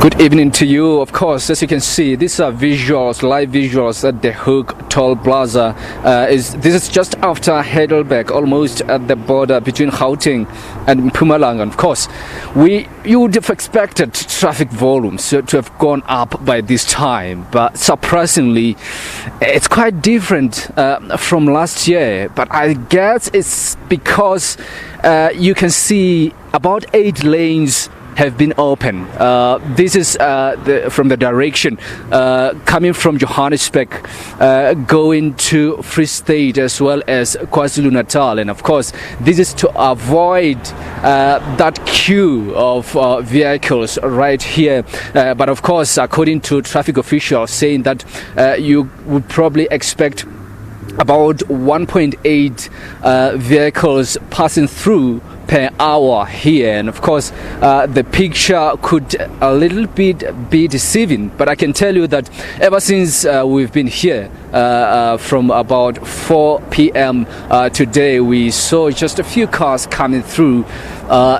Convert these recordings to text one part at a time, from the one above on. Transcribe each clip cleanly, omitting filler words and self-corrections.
Good evening to you. Of course, as you can see, these are visuals, live visuals at the Hook Toll Plaza. This is just after Heidelberg, almost at the border between Gauteng and Mpumalanga. Of course, you would have expected traffic volumes to have gone up by this time, but surprisingly, it's quite different from last year. But I guess it's because you can see about 8 lanes have been open. This is from the direction coming from Johannesburg, going to Free State as well as KwaZulu-Natal, and of course this is to avoid that queue of vehicles right here. But of course, according to traffic officials, saying that you would probably expect about 1.8 vehicles passing through per hour here, and of course the picture could a little bit be deceiving, but I can tell you that ever since we've been here from about 4 p.m. Today, we saw just a few cars coming through,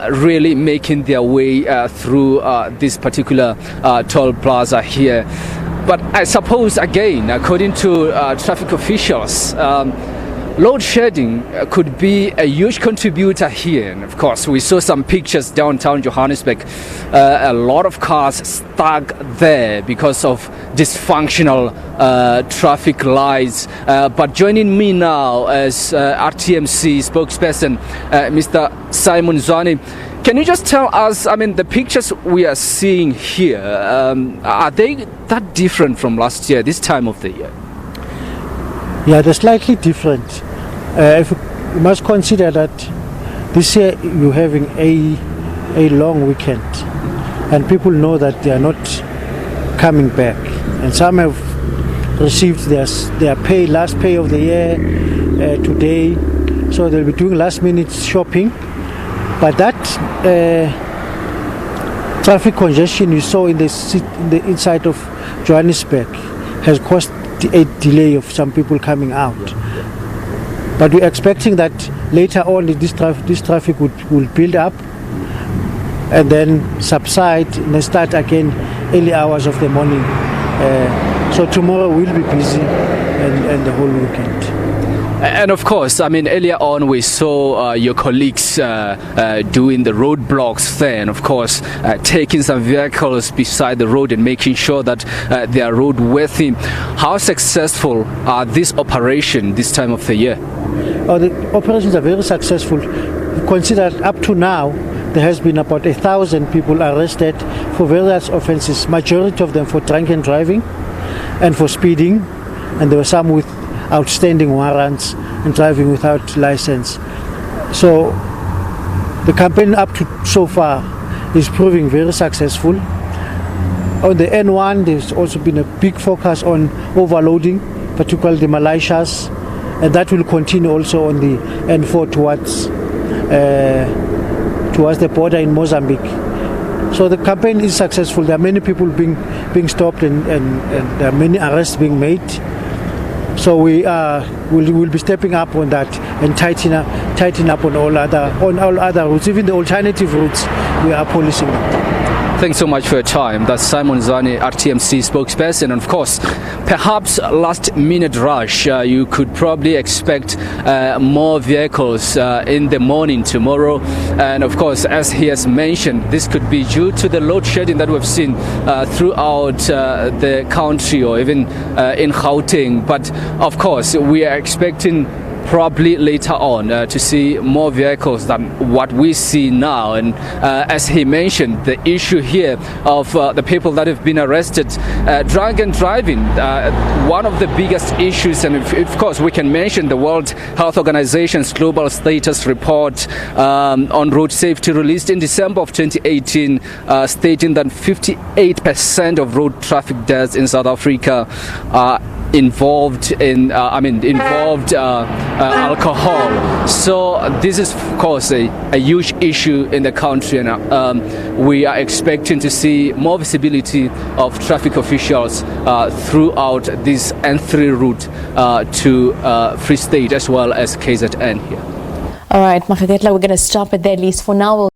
really making their way through this particular toll plaza here. But I suppose, again, according to traffic officials, load shedding could be a huge contributor here. And of course, we saw some pictures downtown Johannesburg, a lot of cars stuck there because of dysfunctional traffic lights. But joining me now as RTMC spokesperson, Mr. Simon Zwane. Can you just tell us, I mean, the pictures we are seeing here, are they that different from last year, this time of the year? Yeah, they're slightly different. You must consider that this year you're having a long weekend, and people know that they are not coming back. And some have received their pay, last pay of the year today, so they'll be doing last-minute shopping. But that traffic congestion you saw in the inside of Johannesburg has caused a delay of some people coming out. But we're expecting that later on this traffic will build up and then subside and then start again early hours of the morning. So tomorrow we'll be busy and the whole weekend. And of course, I mean, earlier on we saw your colleagues doing the roadblocks there, and of course taking some vehicles beside the road and making sure that they are roadworthy. How successful are this operation this time of the year? The operations are very successful. Consider up to now there has been about 1,000 people arrested for various offences, majority of them for drunken driving and for speeding, and there were some with outstanding warrants and driving without license. So the campaign up to so far is proving very successful. On the N1 there's also been a big focus on overloading, particularly the Malaysias, and that will continue also on the N4 towards the border in Mozambique. So the campaign is successful. There are many people being stopped and there are many arrests being made. So we'll be stepping up on that and tighten up on all other routes, even the alternative routes. We are policing them. Thanks so much for your time. That's Simon Zwane, RTMC spokesperson. And of course, perhaps last-minute rush. You could probably expect more vehicles in the morning tomorrow. And of course, as he has mentioned, this could be due to the load shedding that we've seen throughout the country, or even in Gauteng. But of course, we are expecting probably later on to see more vehicles than what we see now. And as he mentioned, the issue here of the people that have been arrested drunk and driving, one of the biggest issues. And of course we can mention the World Health Organization's global status report on road safety, released in December of 2018, stating that 58% of road traffic deaths in South Africa are involved alcohol. So this is of course a huge issue in the country, and we are expecting to see more visibility of traffic officials throughout this N3 route to Free State as well as KZN here. All right, Maakgeketla, we're going to stop it there, at least for now.